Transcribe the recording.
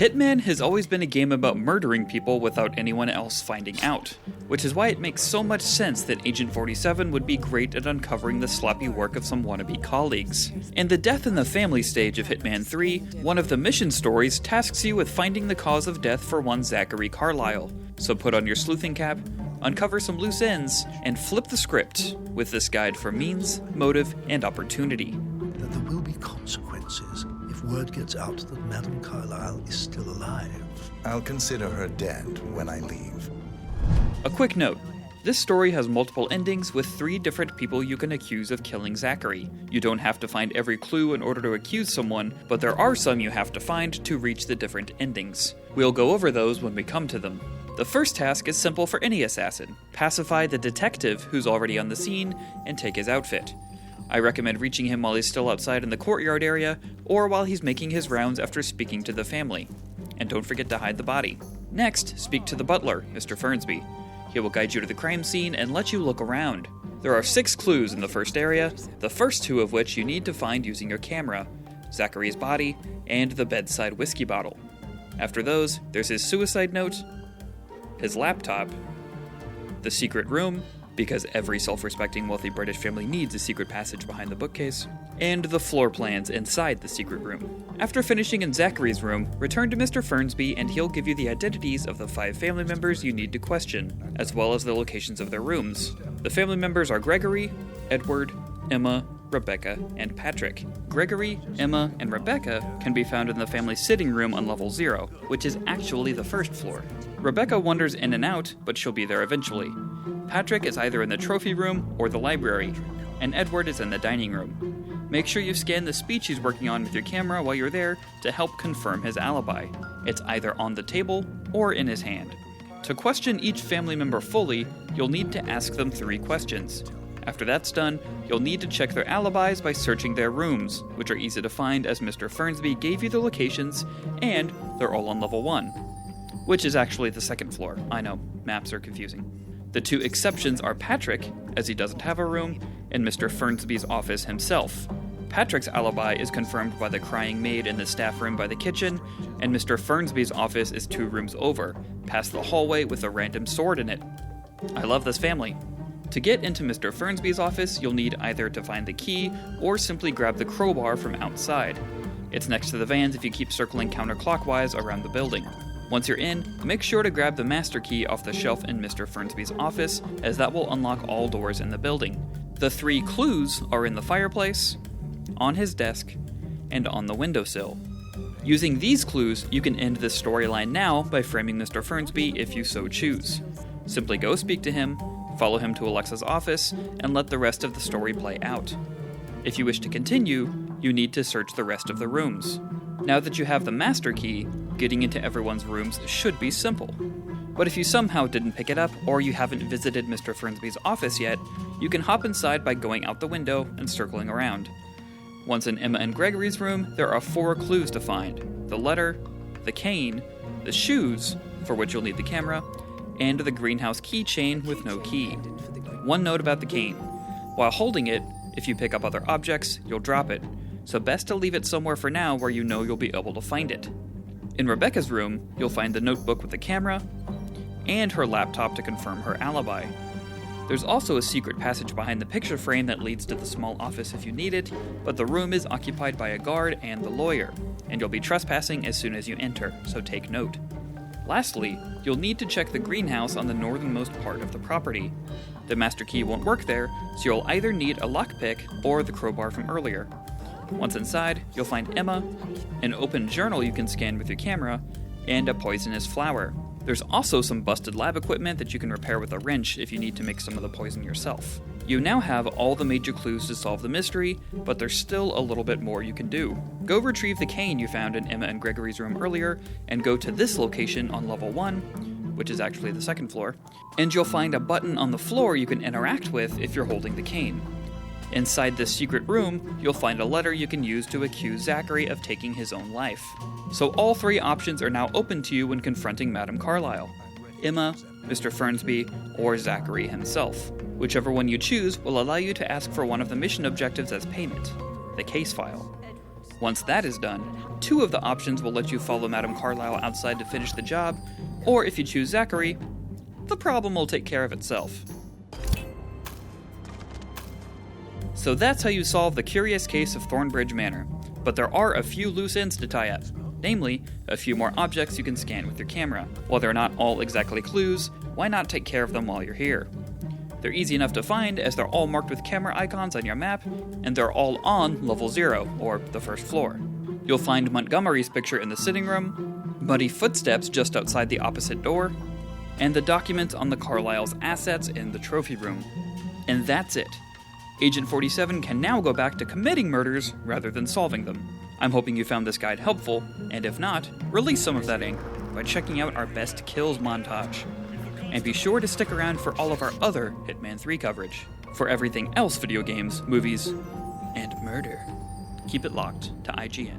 Hitman has always been a game about murdering people without anyone else finding out, which is why it makes so much sense that Agent 47 would be great at uncovering the sloppy work of some wannabe colleagues. In the Death in the Family stage of Hitman 3, one of the mission stories tasks you with finding the cause of death for one Zachary Carlisle. So put on your sleuthing cap, uncover some loose ends, and flip the script with this guide for means, motive, and opportunity. That there will be consequences if word gets out that Madame Carlisle is still alive. I'll consider her dead when I leave. A quick note. This story has multiple endings with 3 different people you can accuse of killing Zachary. You don't have to find every clue in order to accuse someone, but there are some you have to find to reach the different endings. We'll go over those when we come to them. The first task is simple for any assassin. Pacify the detective who's already on the scene and take his outfit. I recommend reaching him while he's still outside in the courtyard area, or while he's making his rounds after speaking to the family. And don't forget to hide the body. Next, speak to the butler, Mr. Fernsby. He will guide you to the crime scene and let you look around. There are 6 clues in the first area, the first 2 of which you need to find using your camera: Zachary's body and the bedside whiskey bottle. After those, there's his suicide note, his laptop, the secret room, because every self-respecting wealthy British family needs a secret passage behind the bookcase, and the floor plans inside the secret room. After finishing in Zachary's room, return to Mr. Fernsby and he'll give you the identities of the 5 family members you need to question, as well as the locations of their rooms. The family members are Gregory, Edward, Emma, Rebecca, and Patrick. Gregory, Emma, and Rebecca can be found in the family sitting room on level 0, which is actually the first floor. Rebecca wanders in and out, but she'll be there eventually. Patrick is either in the trophy room or the library, and Edward is in the dining room. Make sure you scan the speech he's working on with your camera while you're there to help confirm his alibi. It's either on the table or in his hand. To question each family member fully, you'll need to ask them 3 questions. After that's done, you'll need to check their alibis by searching their rooms, which are easy to find as Mr. Fernsby gave you the locations, and they're all on level 1. Which is actually the 2nd floor. I know, maps are confusing. The 2 exceptions are Patrick, as he doesn't have a room, and Mr. Fernsby's office himself. Patrick's alibi is confirmed by the crying maid in the staff room by the kitchen, and Mr. Fernsby's office is 2 rooms over, past the hallway with a random sword in it. I love this family. To get into Mr. Fernsby's office, you'll need either to find the key or simply grab the crowbar from outside. It's next to the vans if you keep circling counterclockwise around the building. Once you're in, make sure to grab the master key off the shelf in Mr. Fernsby's office, as that will unlock all doors in the building. The 3 clues are in the fireplace, on his desk, and on the windowsill. Using these clues, you can end this storyline now by framing Mr. Fernsby if you so choose. Simply go speak to him, follow him to Alexa's office, and let the rest of the story play out. If you wish to continue, you need to search the rest of the rooms. Now that you have the master key, getting into everyone's rooms should be simple. But if you somehow didn't pick it up, or you haven't visited Mr. Fernsby's office yet, you can hop inside by going out the window and circling around. Once in Emma and Gregory's room, there are 4 clues to find: the letter, the cane, the shoes, for which you'll need the camera, and the greenhouse keychain with no key. One note about the cane. While holding it, if you pick up other objects, you'll drop it, so best to leave it somewhere for now where you know you'll be able to find it. In Rebecca's room, you'll find the notebook with the camera, and her laptop to confirm her alibi. There's also a secret passage behind the picture frame that leads to the small office if you need it, but the room is occupied by a guard and the lawyer, and you'll be trespassing as soon as you enter, so take note. Lastly, you'll need to check the greenhouse on the northernmost part of the property. The master key won't work there, so you'll either need a lockpick or the crowbar from earlier. Once inside, you'll find Emma, an open journal you can scan with your camera, and a poisonous flower. There's also some busted lab equipment that you can repair with a wrench if you need to make some of the poison yourself. You now have all the major clues to solve the mystery, but there's still a little bit more you can do. Go retrieve the cane you found in Emma and Gregory's room earlier, and go to this location on level 1, which is actually the 2nd floor, and you'll find a button on the floor you can interact with if you're holding the cane. Inside this secret room, you'll find a letter you can use to accuse Zachary of taking his own life. So all 3 options are now open to you when confronting Madame Carlisle: Emma, Mr. Fernsby, or Zachary himself. Whichever one you choose will allow you to ask for one of the mission objectives as payment: the case file. Once that is done, 2 of the options will let you follow Madame Carlyle outside to finish the job, or if you choose Zachary, the problem will take care of itself. So that's how you solve the curious case of Thornbridge Manor, but there are a few loose ends to tie up, namely, a few more objects you can scan with your camera. While they're not all exactly clues, why not take care of them while you're here? They're easy enough to find as they're all marked with camera icons on your map, and they're all on level 0, or the first floor. You'll find Montgomery's picture in the sitting room, muddy footsteps just outside the opposite door, and the documents on the Carlyle's assets in the trophy room. And that's it. Agent 47 can now go back to committing murders rather than solving them. I'm hoping you found this guide helpful, and if not, release some of that anger by checking out our best kills montage. And be sure to stick around for all of our other Hitman 3 coverage. For everything else video games, movies, and murder, keep it locked to IGN.